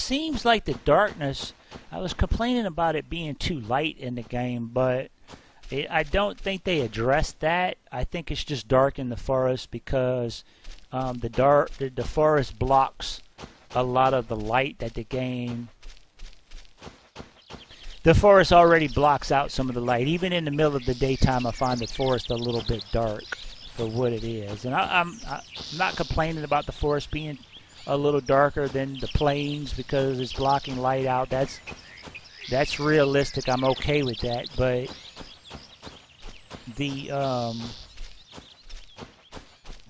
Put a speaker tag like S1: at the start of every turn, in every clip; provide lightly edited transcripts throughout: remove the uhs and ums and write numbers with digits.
S1: seems like the darkness, I was complaining about it being too light in the game, but I don't think they addressed that. I think it's just dark in the forest because the forest blocks a lot of the light that the game. The forest already blocks out some of the light. Even in the middle of the daytime, I find the forest a little bit dark for what it is. And I'm not complaining about the forest being a little darker than the plains because it's blocking light out. That's realistic. I'm okay with that. But the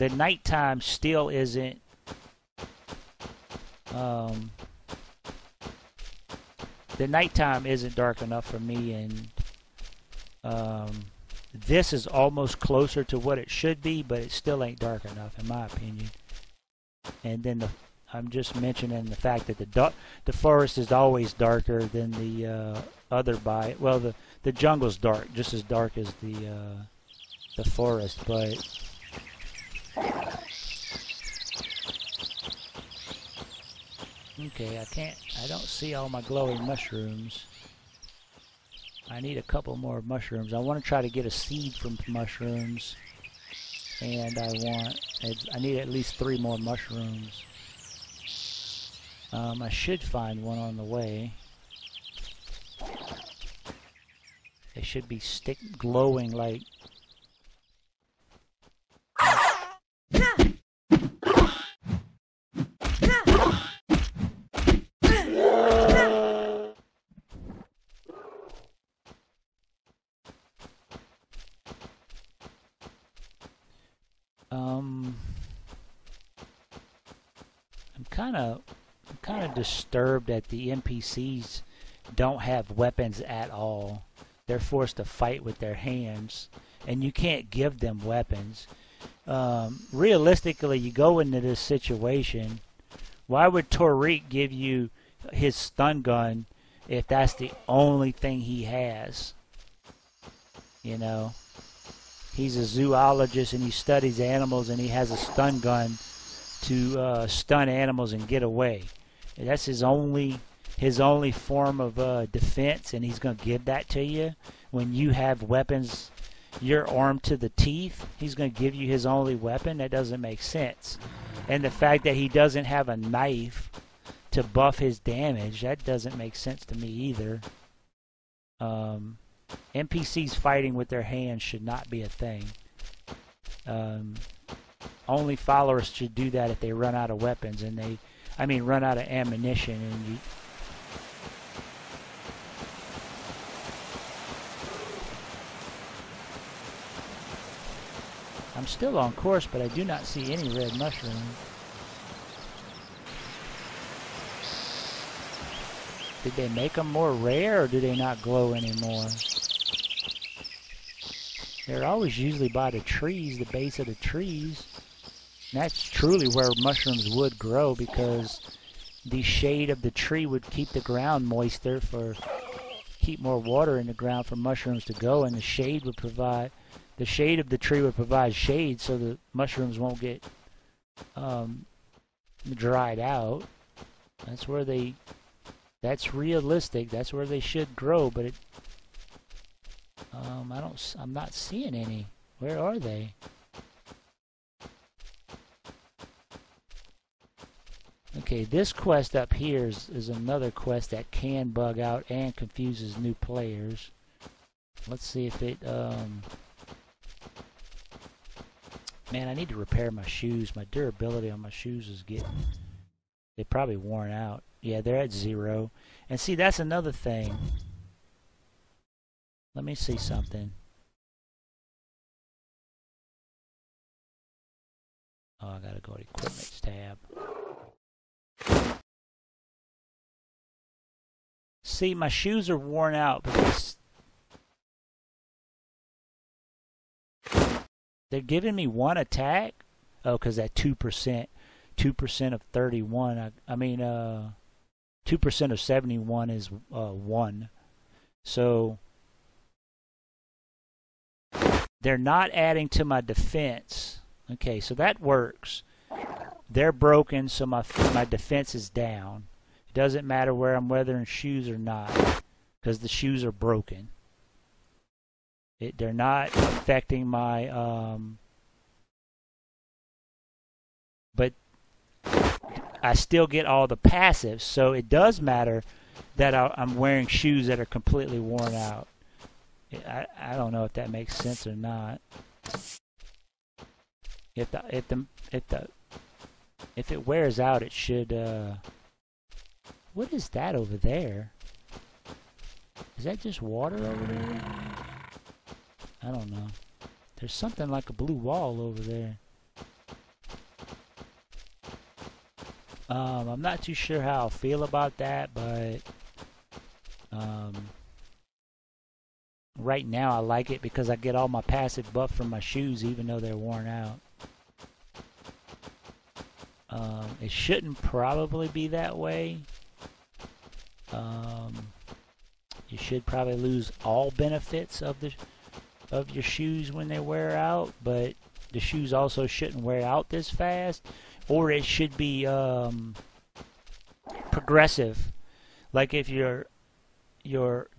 S1: nighttime still isn't. The nighttime isn't dark enough for me, and this is almost closer to what it should be, but it still ain't dark enough, in my opinion. And then I'm just mentioning the fact that the forest is always darker than the other biome. Well, the jungle's dark, just as dark as the forest, but. Okay, I don't see all my glowing mushrooms. I need a couple more mushrooms. I want to try to get a seed from mushrooms. And I need at least 3 more mushrooms. I should find one on the way. They should be glowing like... I'm kind of disturbed that the NPCs don't have weapons at all. They're forced to fight with their hands, and you can't give them weapons. Realistically, you go into this situation, why would Tariq give you his stun gun if that's the only thing he has? You know, he's a zoologist and he studies animals, and he has a stun gun to stun animals and get away. That's his only form of defense, and he's going to give that to you when you have weapons. You're armed to the teeth. He's going to give you his only weapon. That doesn't make sense. And the fact that he doesn't have a knife to buff his damage, that doesn't make sense to me either. NPCs fighting with their hands should not be a thing. Only followers should do that if they run out of weapons, and run out of ammunition, and I'm still on course, but I do not see any red mushroom. Did they make them more rare, or do they not glow anymore? They're always usually by the trees, the base of the trees. And that's truly where mushrooms would grow, because the shade of the tree would keep the ground moister, keep more water in the ground for mushrooms to go, and the shade of the tree would provide shade so the mushrooms won't get dried out. That's realistic. That's where they should grow, but I'm not seeing any. Where are they? Okay, this quest up here is another quest that can bug out and confuses new players. Let's see if it, Man, I need to repair my shoes. My durability on my shoes is they're probably worn out. Yeah, they're at 0. And see, that's another thing. Let me see something. Oh, I gotta go to Equipments tab. See, my shoes are worn out because they're giving me 1 attack. Oh, because that 2%. 2% of 31. 2% of 71 is 1. So they're not adding to my defense. Okay, so that works. They're broken, so my defense is down. doesn't matter where I'm weathering shoes or not, because the shoes are broken. They're not affecting my, but I still get all the passives, so it does matter that I'm wearing shoes that are completely worn out. I don't know if that makes sense or not. If it wears out, it should. What is that over there? Is that just water over there? I don't know. There's something like a blue wall over there. I'm not too sure how I feel about that, but right now I like it because I get all my passive buff from my shoes even though they're worn out. It shouldn't probably be that way. You should probably lose all benefits of your shoes when they wear out, but the shoes also shouldn't wear out this fast, or it should be progressive. Like if your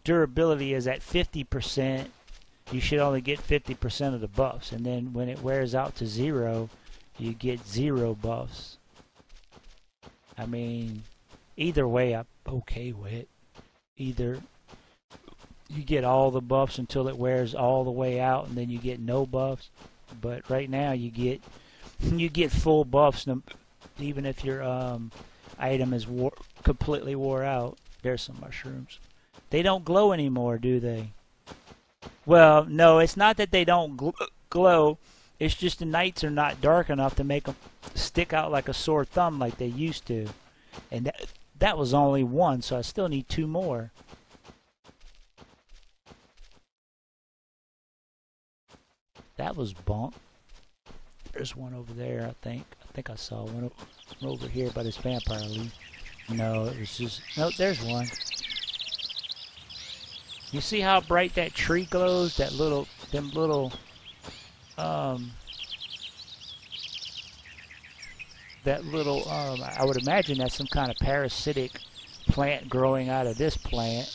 S1: durability is at 50%, you should only get 50% of the buffs, and then when it wears out to 0, you get 0 buffs. I mean, either way I'm okay with. Either you get all the buffs until it wears all the way out, and then you get no buffs. But right now you get full buffs, even if your item is completely wore out. There's some mushrooms. They don't glow anymore, do they? Well, no, it's not that they don't glow. It's just the nights are not dark enough to make them stick out like a sore thumb like they used to. And that was only one, so I still need 2 more. That was bunk. There's one over there, I think. I think I saw one over here by this vampire leaf. No, it was just... No, there's one. You see how bright that tree glows? That little... Them little... That little... I would imagine that's some kind of parasitic plant growing out of this plant.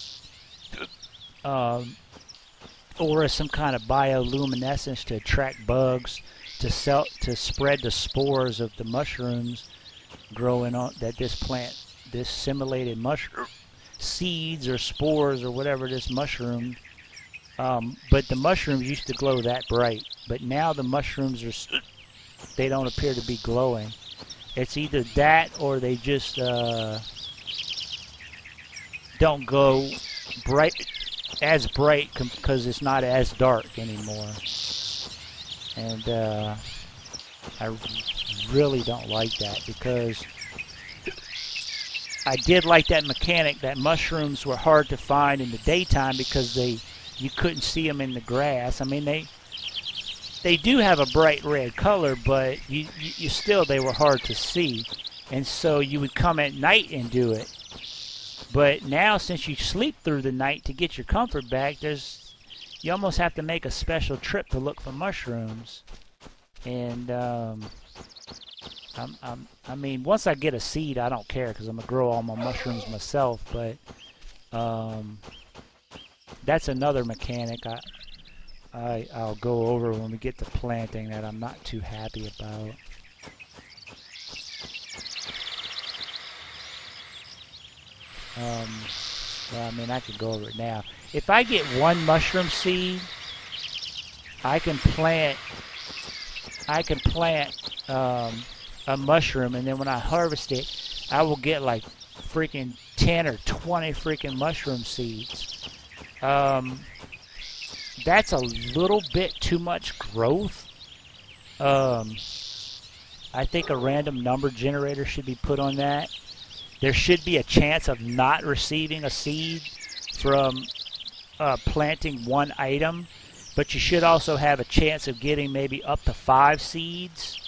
S1: Or some kind of bioluminescence to attract bugs, to spread the spores of the mushrooms growing on that this plant, this simulated mushroom seeds or spores or whatever this mushroom. But the mushrooms used to glow that bright, but now the mushrooms they don't appear to be glowing. It's either that or they just don't go as bright because it's not as dark anymore. And I really don't like that, because I did like that mechanic that mushrooms were hard to find in the daytime because you couldn't see them in the grass. I mean, they do have a bright red color, but you still, they were hard to see, and so you would come at night and do it. But now, since you sleep through the night to get your comfort back, you almost have to make a special trip to look for mushrooms. And I mean, once I get a seed, I don't care because I'm gonna grow all my mushrooms myself. But that's another mechanic I'll go over when we get to planting that I'm not too happy about. Well, I mean, I could go over it now. If I get 1 mushroom seed, I can plant a mushroom, and then when I harvest it, I will get like freaking 10 or 20 freaking mushroom seeds. That's a little bit too much growth. I think a random number generator should be put on that. There should be a chance of not receiving a seed from planting 1 item, but you should also have a chance of getting maybe up to 5 seeds.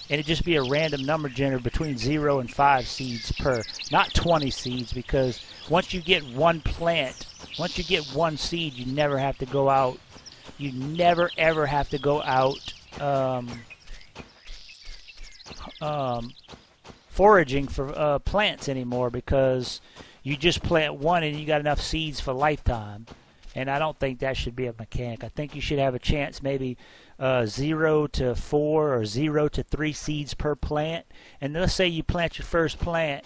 S1: And it'd just be a random number generator between 0 and 5 seeds per, not 20 seeds, because once you get 1 plant, once you get 1 seed, you never have to go out. You never ever have to go out foraging for plants anymore because you just plant one and you got enough seeds for lifetime. And I don't think that should be a mechanic. I think you should have a chance maybe 0 to 4 or 0 to 3 seeds per plant. And let's say you plant your first plant.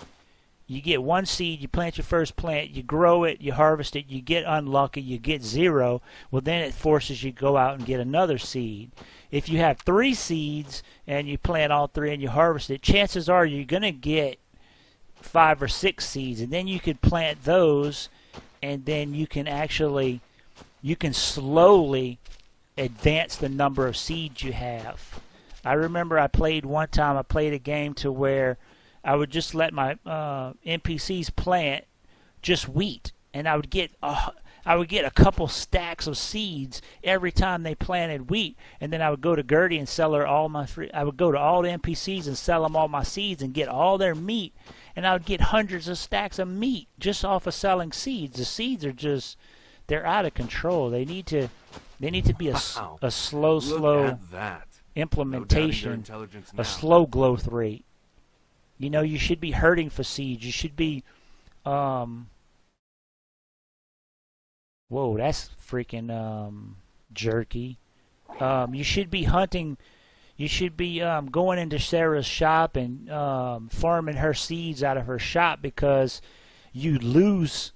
S1: You get 1 seed, you plant your first plant, you grow it, you harvest it, you get unlucky, you get 0. Well, then it forces you to go out and get another seed. If you have 3 seeds and you plant all 3 and you harvest it, chances are you're going to get 5 or 6 seeds. And then you could plant those, and then you can slowly advance the number of seeds you have. I remember I played a game to where I would just let my NPCs plant just wheat, and I would get a couple stacks of seeds every time they planted wheat, and then I would go to Gertie and sell her all my I would go to all the NPCs and sell them all my seeds and get all their meat, and I would get hundreds of stacks of meat just off of selling seeds. The seeds are just, they're out of control. They need to be a slow implementation, a slow growth rate. You know, you should be hurting for seeds. You should be, whoa, that's freaking jerky. You should be hunting. You should be going into Sarah's shop and farming her seeds out of her shop, because you lose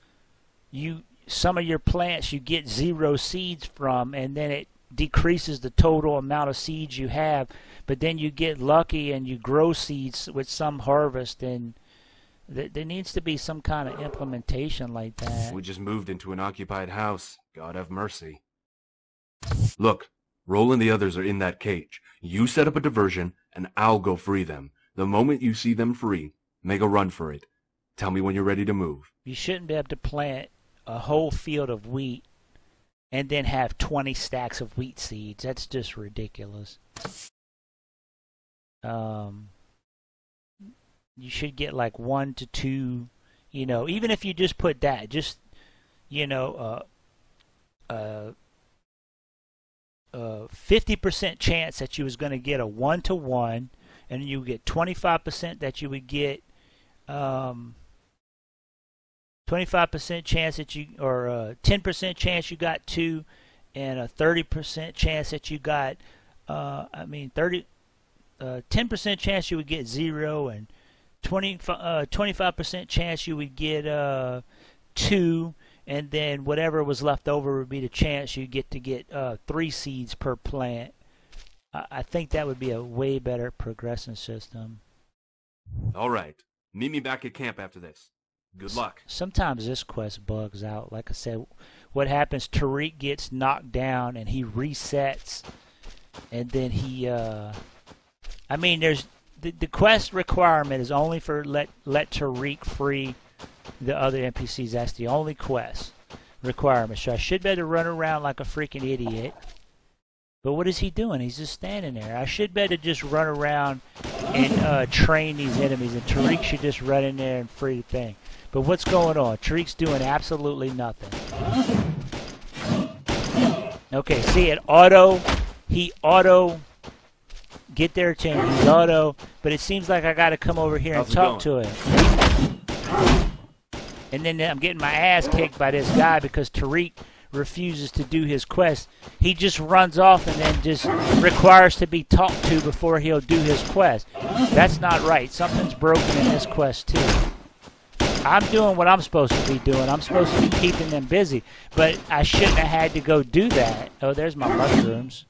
S1: some of your plants. You get 0 seeds from, and then it decreases the total amount of seeds you have. But then you get lucky and you grow seeds with some harvest, and there needs to be some kind of implementation like that.
S2: We just moved into an occupied house. God have mercy. Look, Roll and the others are in that cage. You set up a diversion, and I'll go free them. The moment you see them free, make a run for it. Tell me when you're ready to move.
S1: You shouldn't be able to plant a whole field of wheat and then have 20 stacks of wheat seeds. That's just ridiculous. You should get like 1 to 2, you know, even if you just put that, just, you know, 50% chance that you was going to get a 1-to-1, and you get 25% that you would get 25% chance that you, or 10% chance you got 2, and a 30% chance that you got 10% chance you would get 0, and 25% chance you would get 2, and then whatever was left over would be the chance you get to get 3 seeds per plant. I think that would be a way better progression system.
S2: All right. Meet me back at camp after this. Good luck.
S1: Sometimes this quest bugs out. Like I said, what happens, Tariq gets knocked down and he resets, and then he I mean, there's the quest requirement is only for let Tariq free the other NPCs. That's the only quest requirement. So I should better run around like a freaking idiot. But what is he doing? He's just standing there. I should better just run around and train these enemies, and Tariq should just run in there and free the thing. But what's going on? Tariq's doing absolutely nothing. Okay, see it he auto get their attention. He's auto, but it seems like I got to come over here and talk to him. And then I'm getting my ass kicked by this guy because Tariq refuses to do his quest. He just runs off and then just requires to be talked to before he'll do his quest. That's not right. Something's broken in this quest too. I'm doing what I'm supposed to be doing. I'm supposed to be keeping them busy, but I shouldn't have had to go do that. Oh, there's my mushrooms.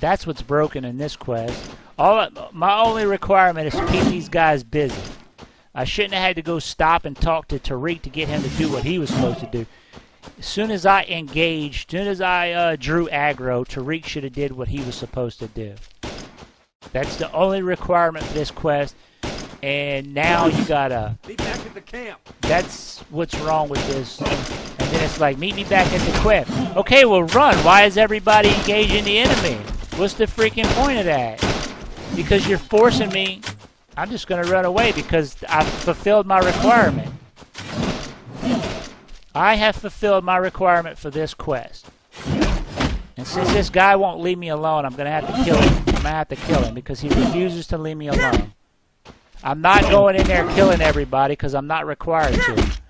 S1: That's what's broken in this quest. My only requirement is to keep these guys busy. I shouldn't have had to go stop and talk to Tariq to get him to do what he was supposed to do. As soon as I engaged, as soon as I drew aggro, Tariq should have did what he was supposed to do. That's the only requirement for this quest. And now you gotta...
S2: Be back at the camp.
S1: That's what's wrong with this. And then it's like, meet me back at the quest. Okay, well run. Why is everybody engaging the enemy? What's the freaking point of that? Because you're forcing me... I'm just going to run away because I've fulfilled my requirement. I have fulfilled my requirement for this quest. And since this guy won't leave me alone, I'm gonna have to kill him. I'm gonna have to kill him because he refuses to leave me alone. I'm not going in there killing everybody because I'm not required to.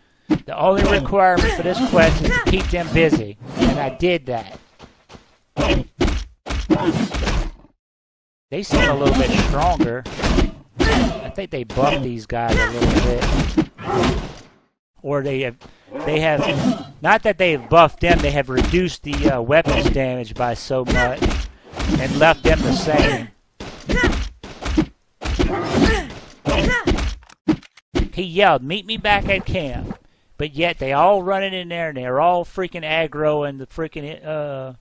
S1: The only requirement for this quest is to keep them busy, and I did that. They seem a little bit stronger. I think they buffed these guys a little bit. Or they have, not that they have buffed them, they have reduced the weapons damage by so much and left them the same. He yelled, "Meet me back at camp." But yet they all running in there and they're all freaking aggro and the freaking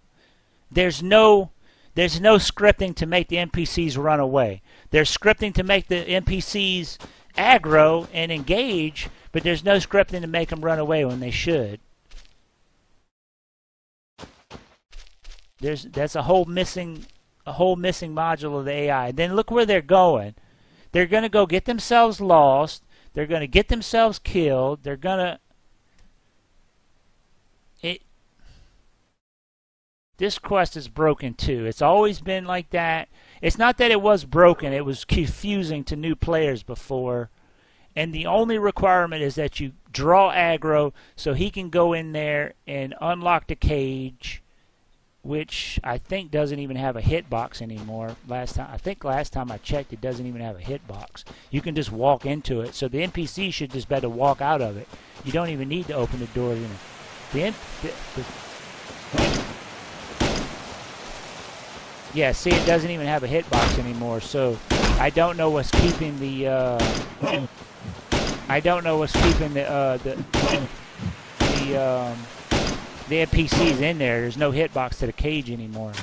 S1: there's no scripting to make the NPCs run away. There's scripting to make the NPCs aggro and engage, but there's no scripting to make them run away when they should. That's a whole missing module of the AI. And then look where they're going. They're going to go get themselves lost. They're going to get themselves killed. They're going to... This quest is broken too. It's always been like that. It's not that it was broken. It was confusing to new players before. And the only requirement is that you draw aggro so he can go in there and unlock the cage, which I think doesn't even have a hitbox anymore. I think last time I checked, it doesn't even have a hitbox. You can just walk into it. So the NPC should just better walk out of it. You don't even need to open the door. Yeah, see, it doesn't even have a hitbox anymore. So I don't know what's keeping the the NPCs in there. There's no hitbox to the cage anymore.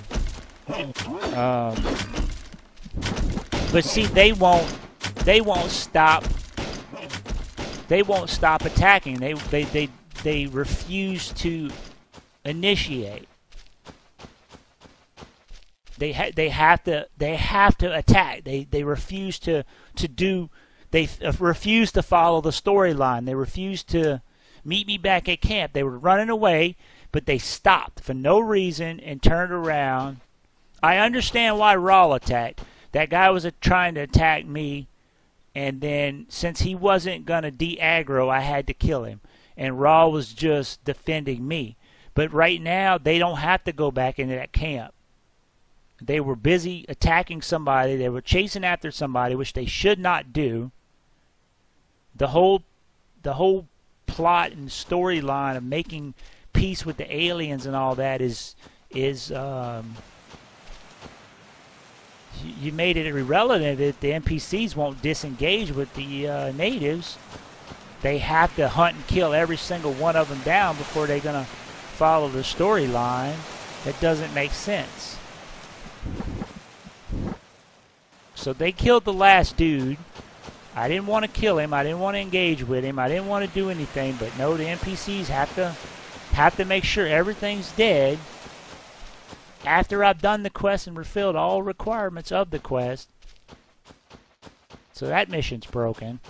S1: But see, they won't stop. They won't stop attacking. They refuse to initiate. They have to attack. They refuse to do. They refuse to follow the storyline. They refuse to meet me back at camp. They were running away, but they stopped for no reason and turned around. I understand why Rawl attacked. That guy was trying to attack me, and then since he wasn't gonna de-aggro, I had to kill him. And Rawl was just defending me. But right now, they don't have to go back into that camp. They were busy attacking somebody. They were chasing after somebody, which they should not do. The whole plot and storyline of making peace with the aliens and all that is you made it irrelevant if the NPCs won't disengage with the natives. They have to hunt and kill every single one of them down before they're gonna follow the storyline. That doesn't make sense. So they killed the last dude. I didn't want to kill him. I didn't want to engage with him. I didn't want to do anything. But no, the NPCs have to make sure everything's dead after I've done the quest and fulfilled all requirements of the quest. So that mission's broken.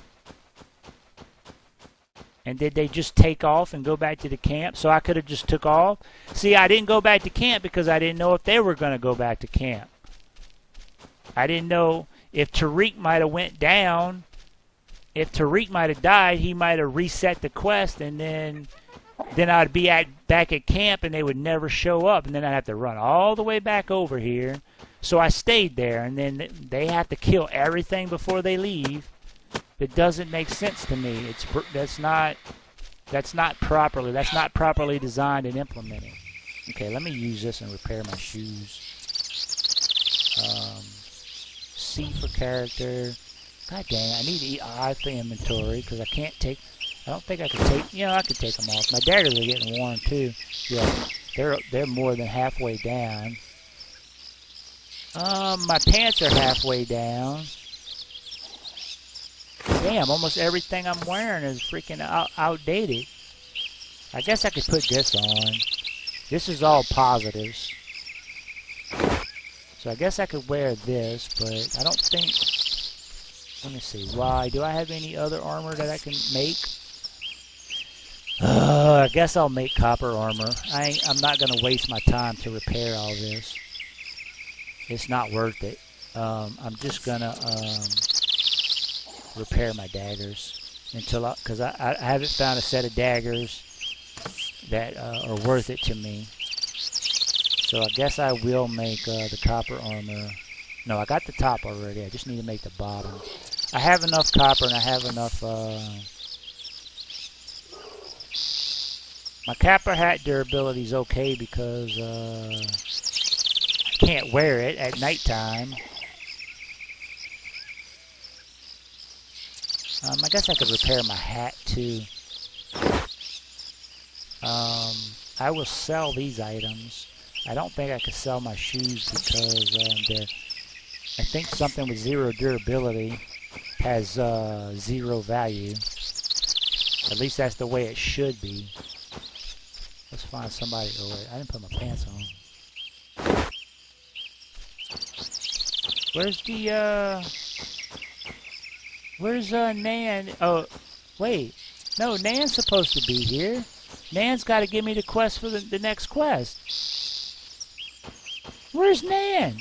S1: And did they just take off and go back to the camp? So I could have just took off? See, I didn't go back to camp because I didn't know if they were going to go back to camp. I didn't know if Tariq might have went down. If Tariq might have died, he might have reset the quest, and then I'd be back at camp, and they would never show up, and then I'd have to run all the way back over here. So I stayed there, and then they have to kill everything before they leave. It doesn't make sense to me. That's not properly designed and implemented. Okay, let me use this and repair my shoes. C for character. God dang, I need to eat I for inventory because I can't take. I don't think I can take. You know, I could take them off. My daggers are getting worn too. Yeah, they're more than halfway down. My pants are halfway down. Damn, almost everything I'm wearing is freaking outdated. I guess I could put this on. This is all positives. So I guess I could wear this, but I don't think... Let me see. Why? Do I have any other armor that I can make? I guess I'll make copper armor. I'm not going to waste my time to repair all this. It's not worth it. I'm just going to repair my daggers until because I haven't found a set of daggers that are worth it to me. So I guess I will make the copper armor. No, I got the top already. I just need to make the bottom. I have enough copper and I have enough... my copper hat durability is okay because I can't wear it at nighttime. I guess I could repair my hat too. I will sell these items. I don't think I could sell my shoes because I think something with 0 durability has 0 value. At least that's the way it should be. Let's find somebody. Oh wait, I didn't put my pants on. Where's the Where's Nan? Oh, wait. No, Nan's supposed to be here. Nan's got to give me the quest for the next quest. Where's Nan?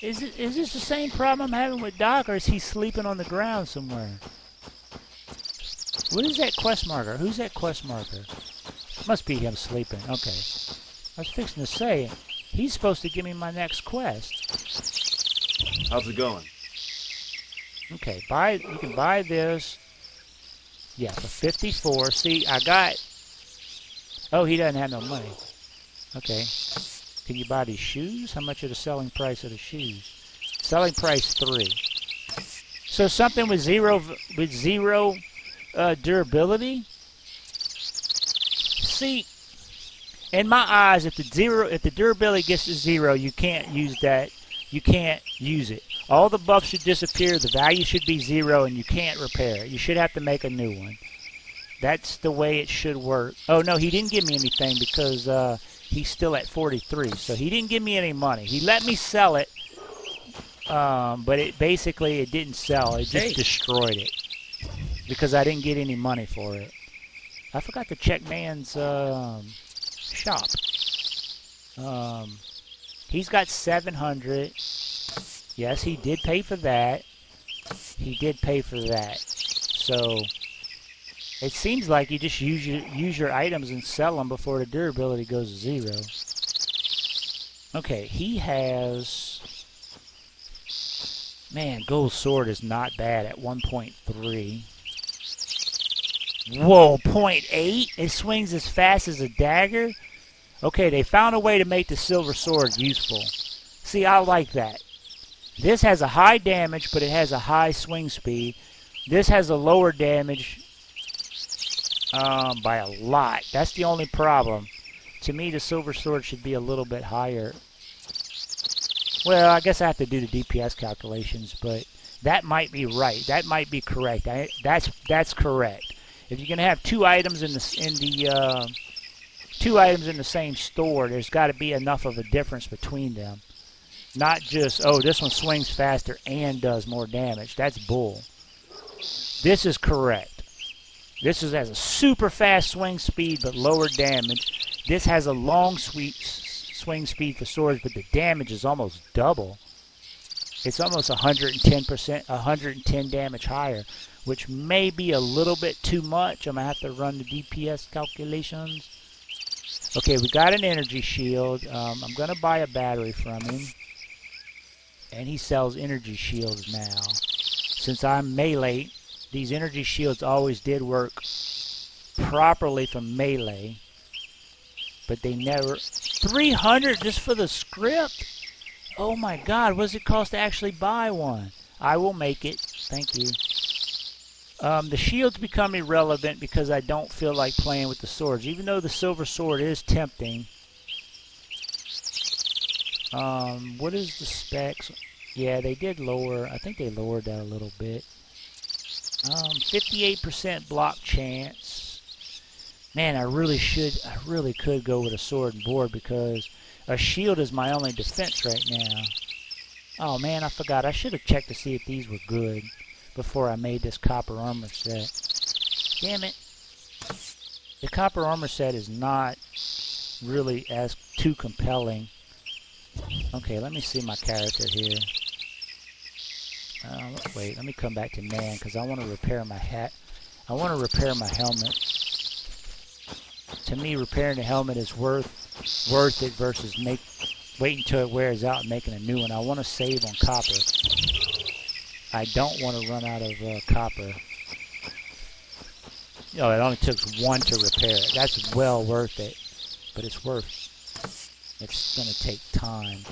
S1: Is this the same problem I'm having with Doc, or is he sleeping on the ground somewhere? What is that quest marker? Who's that quest marker? Must be him sleeping. Okay. I was fixing to say, he's supposed to give me my next quest.
S2: How's it going?
S1: Okay, you can buy this. Yeah, for 54. See, I got... Oh, he doesn't have no money. Okay. Can you buy these shoes? How much are the selling price of the shoes? Selling price 3. So something with zero durability? See, in my eyes, if the durability gets to 0, you can't use that. You can't use it. All the buffs should disappear, the value should be 0, and you can't repair it. You should have to make a new one. That's the way it should work. Oh, no, he didn't give me anything because he's still at 43, so he didn't give me any money. He let me sell it, but it didn't sell. It just destroyed it because I didn't get any money for it. I forgot to check Nan's shop. He's got 700. Yes, he did pay for that. He did pay for that. So it seems like you just use your items and sell them before the durability goes to 0. Okay, he has... Man, gold sword is not bad at 1.3. Whoa, 0.8? It swings as fast as a dagger? Okay, they found a way to make the silver sword useful. See, I like that. This has a high damage, but it has a high swing speed. This has a lower damage by a lot. That's the only problem. To me, the silver sword should be a little bit higher. Well, I guess I have to do the DPS calculations, but that might be right. That might be correct. That's correct. If you're gonna have two items in the same store, there's got to be enough of a difference between them. Not just, oh, this one swings faster and does more damage. That's bull. This is correct. This has a super fast swing speed but lower damage. This has a long swing speed for swords, but the damage is almost double. It's almost 110%, 110 damage higher, which may be a little bit too much. I'm going to have to run the DPS calculations. Okay, we got an energy shield. I'm going to buy a battery from him. And he sells energy shields now. Since I'm melee, these energy shields always did work properly for melee. But they never... 300 just for the script? Oh my god, what does it cost to actually buy one? I will make it. Thank you. The shields become irrelevant because I don't feel like playing with the swords. Even though the silver sword is tempting. What is the specs? Yeah, they did lower. I think they lowered that a little bit. 58% block chance. Man, I really could go with a sword and board because a shield is my only defense right now. Oh man, I forgot. I should have checked to see if these were good before I made this copper armor set. Damn it. The copper armor set is not really as too compelling. Okay, let me see my character here. Wait, let me come back to Nan because I want to repair my hat. I want to repair my helmet. To me, repairing the helmet is worth it versus waiting until it wears out and making a new one. I want to save on copper. I don't want to run out of copper. Oh, it only took one to repair it. That's well worth it, but it's going to take time.